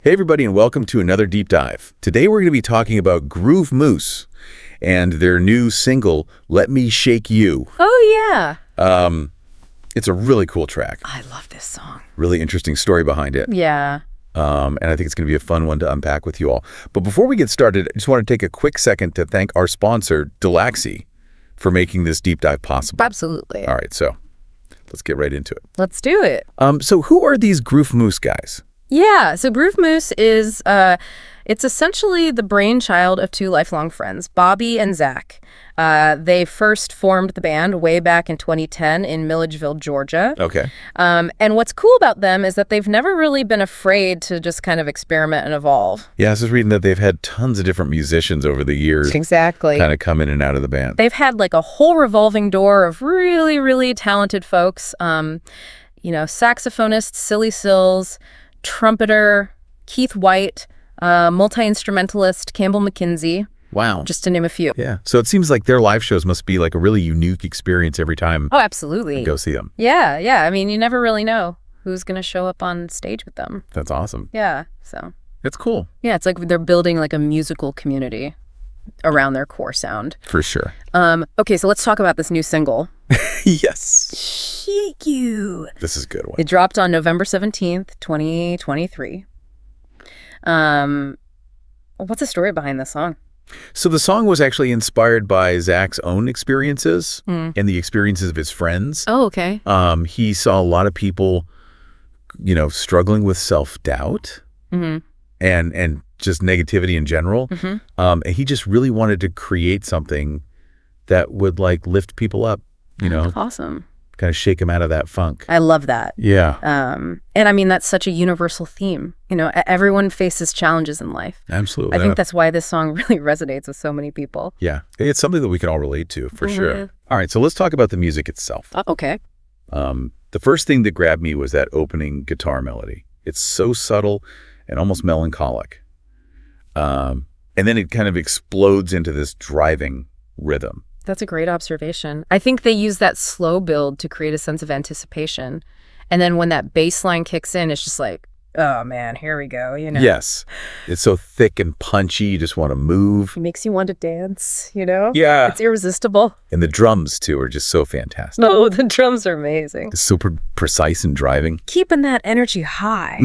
Hey everybody, and welcome to another deep dive. Today we're going to be talking about Groove Moose and their new single, Let Me Shake You. Oh, yeah. It's a really cool track. I love this song. Really interesting story behind it. Yeah. And I think it's going to be a fun one to unpack with you all. But before we get started, I just want to take a quick second to thank our sponsor, Dulaxi, for making this deep dive possible. Absolutely. All right, so let's get right into it. Let's do it. So who are these Groove Moose guys? Yeah, so Groove Moose is, it's essentially the brainchild of two lifelong friends, Bobby and Zach. They first formed the band way back in 2010 in Milledgeville, Georgia. Okay. And what's cool about them is that they've never really been afraid to just kind of experiment and evolve. Yeah, I was just reading that they've had tons of different musicians over the years. Exactly. Kind of come in and out of the band. They've had like a whole revolving door of really, really talented folks. Saxophonist Silly Sills, trumpeter Keith White, multi-instrumentalist Campbell McKenzie. Wow. Just to name a few. Yeah. So it seems like their live shows must be like a really unique experience every time. Oh, absolutely. You go see them. Yeah, yeah. I mean, you never really know who's going to show up on stage with them. That's awesome. Yeah, so. It's cool. Yeah, it's like they're building like a musical community around their core sound. For sure. Okay, so let's talk about this new single. Yes. Shake You. This is a good one. It dropped on November 17th, 2023. What's the story behind this song? So the song was actually inspired by Zach's own experiences and the experiences of his friends. Oh, okay. He saw a lot of people, struggling with self-doubt and just negativity in general. And he just really wanted to create something that would like lift people up, Awesome. kind of shake them out of that funk. I love that. Yeah. And I mean, that's such a universal theme. Everyone faces challenges in life. Absolutely. I think that's why this song really resonates with so many people. Yeah. It's something that we can all relate to, for sure. All right, so let's talk about the music itself. Okay. The first thing that grabbed me was that opening guitar melody. It's so subtle and almost melancholic. And then it kind of explodes into this driving rhythm. That's a great observation. I think they use that slow build to create a sense of anticipation. And then when that bass line kicks in, it's just like, oh man, here we go, Yes. It's so thick and punchy, you just want to move. It makes you want to dance, Yeah. It's irresistible. And the drums, too, are just so fantastic. No, the drums are amazing. It's so precise and driving. Keeping that energy high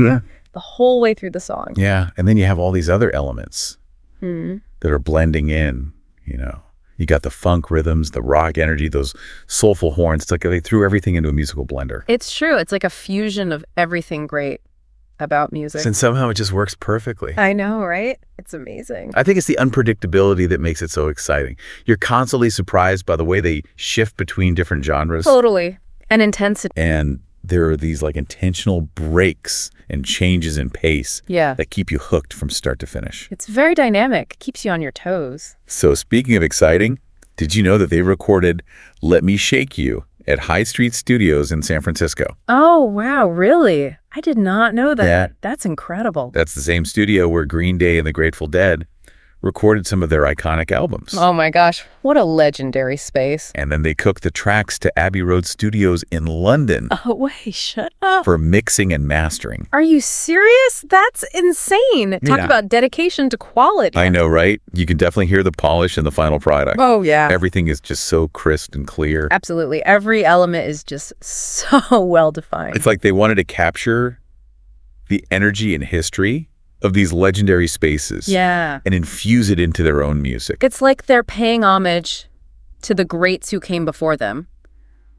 the whole way through the song. Yeah, and then you have all these other elements that are blending in, You got the funk rhythms, the rock energy, those soulful horns. It's like they threw everything into a musical blender. It's true. It's like a fusion of everything great about music. And somehow it just works perfectly. I know, right? It's amazing. I think it's the unpredictability that makes it so exciting. You're constantly surprised by the way they shift between different genres. Totally. And intensity. And there are these like intentional breaks and changes in pace that keep you hooked from start to finish. It's very dynamic. Keeps you on your toes. So speaking of exciting, did you know that they recorded Let Me Shake You at High Street Studios in San Francisco? Oh, wow. Really? I did not know that. Yeah. That's incredible. That's the same studio where Green Day and the Grateful Dead recorded some of their iconic albums. Oh my gosh, what a legendary space. And then they cooked the tracks to Abbey Road Studios in London Oh, wait, shut up. for mixing and mastering. Are you serious? That's insane. Talk about dedication to quality. I know, right? You can definitely hear the polish in the final product. Oh, yeah. Everything is just so crisp and clear. Absolutely. Every element is just so well defined. It's like they wanted to capture the energy and history of these legendary spaces and infuse it into their own music. It's like they're paying homage to the greats who came before them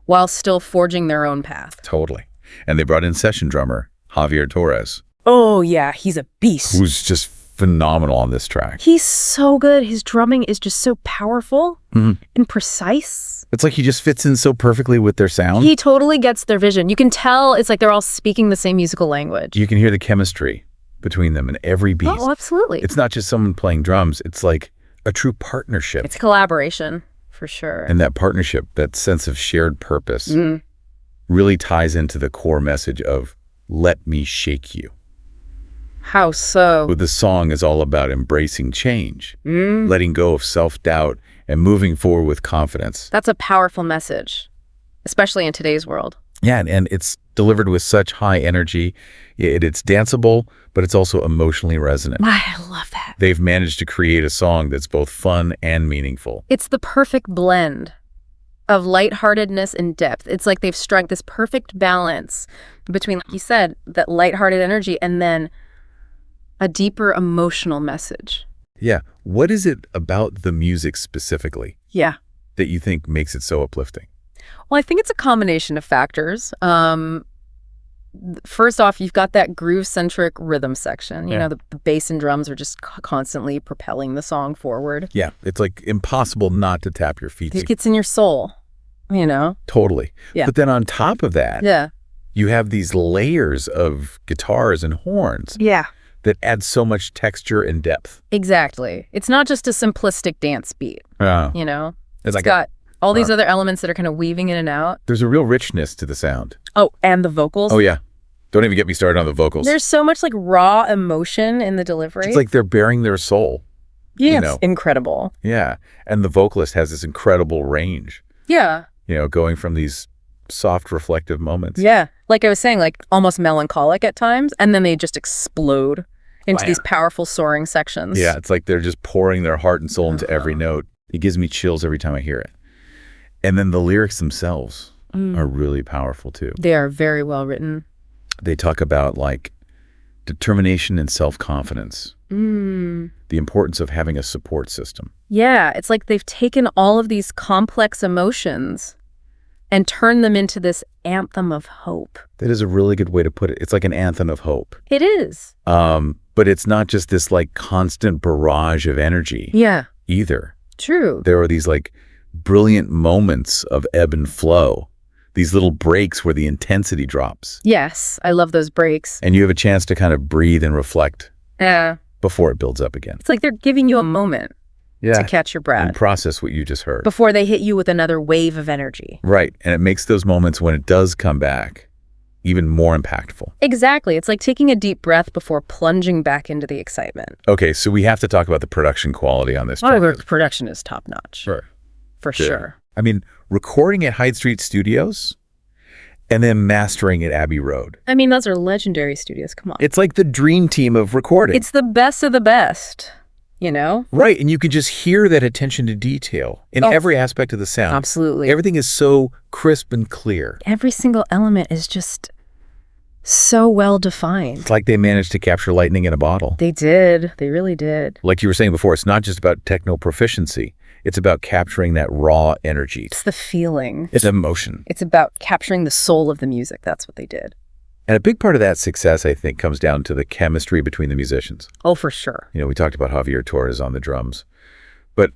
while still forging their own path. Totally. And they brought in session drummer Javier Torres. Oh, yeah. He's a beast. Who's just phenomenal on this track. He's so good. His drumming is just so powerful and precise. It's like he just fits in so perfectly with their sound. He totally gets their vision. You can tell it's like they're all speaking the same musical language. You can hear the chemistry between them in every beat. Oh, absolutely. It's not just someone playing drums. It's like a true partnership. It's collaboration, for sure. And that partnership, that sense of shared purpose, really ties into the core message of Let Me Shake You. How so? The song is all about embracing change, letting go of self-doubt, and moving forward with confidence. That's a powerful message, especially in today's world. Yeah, and it's delivered with such high energy. It's danceable, but it's also emotionally resonant. I love that. They've managed to create a song that's both fun and meaningful. It's the perfect blend of lightheartedness and depth. It's like they've struck this perfect balance between, like you said, that lighthearted energy and then a deeper emotional message. Yeah. What is it about the music specifically that you think makes it so uplifting? Well, I think it's a combination of factors. First off, you've got that groove-centric rhythm section. You know, the bass and drums are just constantly propelling the song forward. Yeah. It's like impossible not to tap your feet. It gets in your soul, you know? Totally. Yeah. But then on top of that, you have these layers of guitars and horns that add so much texture and depth. Exactly. It's not just a simplistic dance beat, you know? It's like got all these other elements that are kind of weaving in and out. There's a real richness to the sound. Oh, and the vocals. Oh, yeah. Don't even get me started on the vocals. There's so much like raw emotion in the delivery. It's like they're bearing their soul. Yeah, you know? It's incredible. Yeah. And the vocalist has this incredible range. Yeah. You know, going from these soft, reflective moments. Yeah. Like I was saying, like almost melancholic at times, and then they just explode into these powerful soaring sections. Yeah, it's like they're just pouring their heart and soul into every note. It gives me chills every time I hear it. And then the lyrics themselves are really powerful too. They are very well written. They talk about like determination and self-confidence. The importance of having a support system. Yeah, it's like they've taken all of these complex emotions and turned them into this anthem of hope. That is a really good way to put it. It's like an anthem of hope. It is. But it's not just this like constant barrage of energy either. True. There are these like brilliant moments of ebb and flow, these little breaks where the intensity drops. Yes, I love those breaks. And you have a chance to kind of breathe and reflect before it builds up again. It's like they're giving you a moment to catch your breath. And process what you just heard. Before they hit you with another wave of energy. Right. And it makes those moments when it does come back even more impactful. Exactly. It's like taking a deep breath before plunging back into the excitement. Okay, so we have to talk about the production quality on this track. Oh, the production is top notch. For sure. I mean, recording at Hyde Street Studios and then mastering at Abbey Road. I mean, those are legendary studios. Come on. It's like the dream team of recording. It's the best of the best, you know? Right, and you can just hear that attention to detail in every aspect of the sound. Absolutely. Everything is so crisp and clear. Every single element is just so well defined. It's like they managed to capture lightning in a bottle. They did. They really did. Like you were saying before, it's not just about techno proficiency. It's about capturing that raw energy. It's the feeling. It's emotion. It's about capturing the soul of the music. That's what they did. And a big part of that success, I think, comes down to the chemistry between the musicians. Oh, for sure. You know, we talked about Javier Torres on the drums, but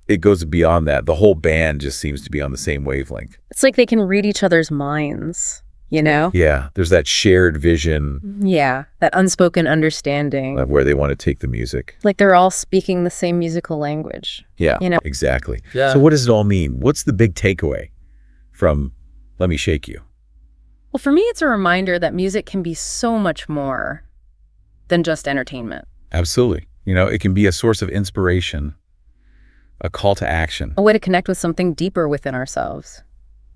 it goes beyond that. The whole band just seems to be on the same wavelength. It's like they can read each other's minds, you know? Yeah, there's that shared vision. Yeah, that unspoken understanding. Of where they want to take the music. Like they're all speaking the same musical language. Yeah, you know? Exactly. Yeah. So what does it all mean? What's the big takeaway from Let Me Shake You? Well, for me, it's a reminder that music can be so much more than just entertainment. Absolutely. You know, it can be a source of inspiration, a call to action. A way to connect with something deeper within ourselves,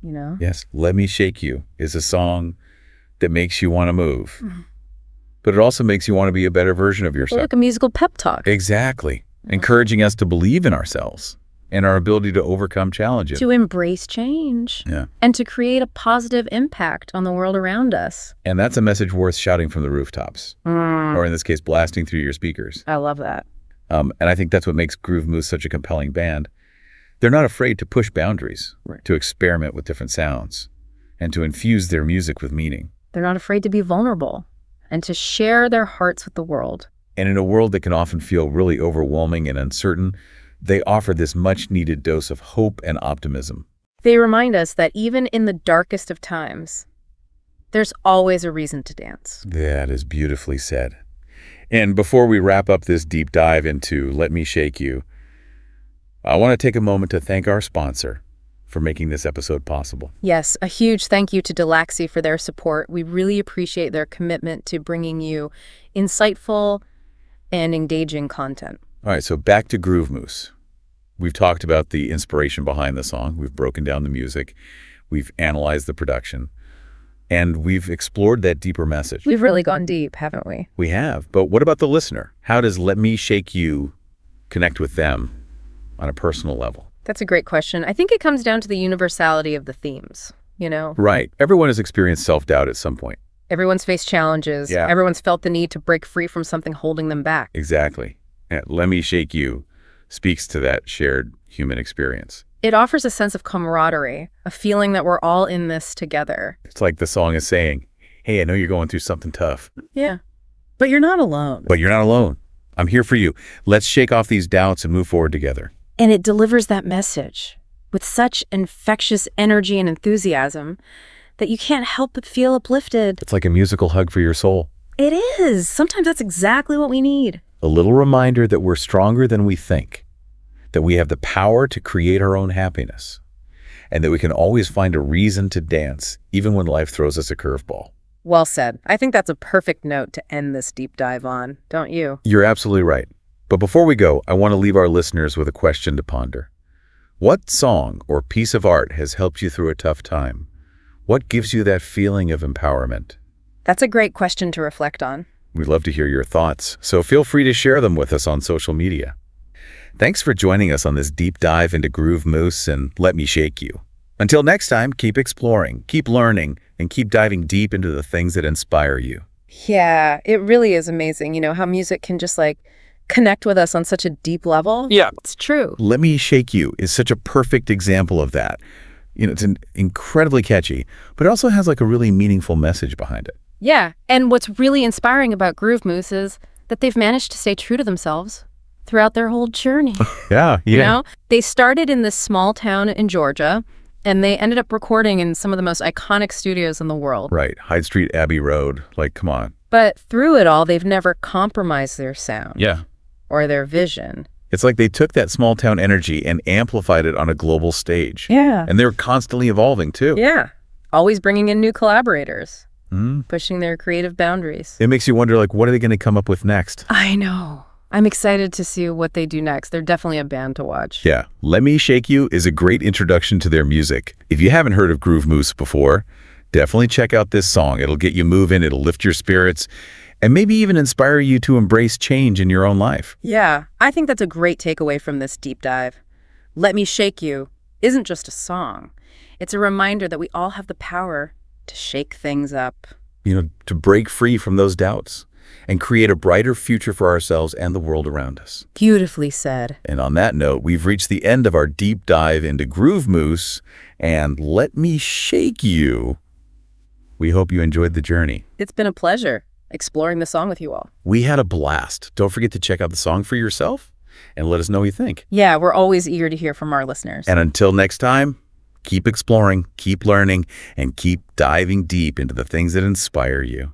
you know? Yes. Let Me Shake You is a song that makes you want to move. But it also makes you want to be a better version of yourself. Like a musical pep talk. Exactly. Encouraging us to believe in ourselves and our ability to overcome challenges. To embrace change. Yeah. And to create a positive impact on the world around us. And that's a message worth shouting from the rooftops. Or in this case, blasting through your speakers. I love that. And I think that's what makes Groove Moose such a compelling band. They're not afraid to push boundaries, to experiment with different sounds, and to infuse their music with meaning. They're not afraid to be vulnerable and to share their hearts with the world. And in a world that can often feel really overwhelming and uncertain, they offer this much-needed dose of hope and optimism. They remind us that even in the darkest of times, there's always a reason to dance. That is beautifully said. And before we wrap up this deep dive into Let Me Shake You, I want to take a moment to thank our sponsor for making this episode possible. Yes, a huge thank you to Dulaxi for their support. We really appreciate their commitment to bringing you insightful and engaging content. All right, so back to Groove Moose. We've talked about the inspiration behind the song. We've broken down the music. We've analyzed the production. And we've explored that deeper message. We've really gone deep, haven't we? We have. But what about the listener? How does Let Me Shake You connect with them on a personal level? That's a great question. I think it comes down to the universality of the themes, you know? Right. Everyone has experienced self-doubt at some point. Everyone's faced challenges. Yeah. Everyone's felt the need to break free from something holding them back. Exactly. And Let Me Shake You speaks to that shared human experience. It offers a sense of camaraderie, a feeling that we're all in this together. It's like the song is saying, hey, I know you're going through something tough, Yeah. But you're not alone. but you're not alone. I'm here for you. Let's shake off these doubts and move forward together. And it delivers that message with such infectious energy and enthusiasm that you can't help but feel uplifted. It's like a musical hug for your soul. It is. Sometimes that's exactly what we need. A little reminder that we're stronger than we think, that we have the power to create our own happiness, and that we can always find a reason to dance, even when life throws us a curveball. Well said. I think that's a perfect note to end this deep dive on, don't you? You're absolutely right. But before we go, I want to leave our listeners with a question to ponder. What song or piece of art has helped you through a tough time? What gives you that feeling of empowerment? That's a great question to reflect on. We'd love to hear your thoughts, so feel free to share them with us on social media. Thanks for joining us on this deep dive into Groove Moose and Let Me Shake You. Until next time, keep exploring, keep learning, and keep diving deep into the things that inspire you. Yeah, it really is amazing, you know, how music can just connect with us on such a deep level. Yeah. It's true. Let Me Shake You is such a perfect example of that. It's incredibly catchy, but it also has a really meaningful message behind it. Yeah, and what's really inspiring about Groove Moose is that they've managed to stay true to themselves throughout their whole journey. Yeah. You know, they started in this small town in Georgia, and they ended up recording in some of the most iconic studios in the world. Right. Hyde Street, Abbey Road. Come on. But through it all, they've never compromised their sound. Yeah. Or their vision. It's like they took that small town energy and amplified it on a global stage. Yeah. And they're constantly evolving, too. Yeah. Always bringing in new collaborators. Mm. Pushing their creative boundaries. It makes you wonder, what are they going to come up with next? I know. I'm excited to see what they do next. They're definitely a band to watch. Yeah. Let Me Shake You is a great introduction to their music. If you haven't heard of Groove Moose before, definitely check out this song. It'll get you moving, it'll lift your spirits, and maybe even inspire you to embrace change in your own life. Yeah, I think that's a great takeaway from this deep dive. Let Me Shake You isn't just a song. It's a reminder that we all have the power to shake things up. To break free from those doubts and create a brighter future for ourselves and the world around us. Beautifully said. And on that note, we've reached the end of our deep dive into Groove Moose and Let Me Shake You. We hope you enjoyed the journey. It's been a pleasure exploring the song with you all. We had a blast. Don't forget to check out the song for yourself and let us know what you think. Yeah, we're always eager to hear from our listeners. And until next time, keep exploring, keep learning, and keep diving deep into the things that inspire you.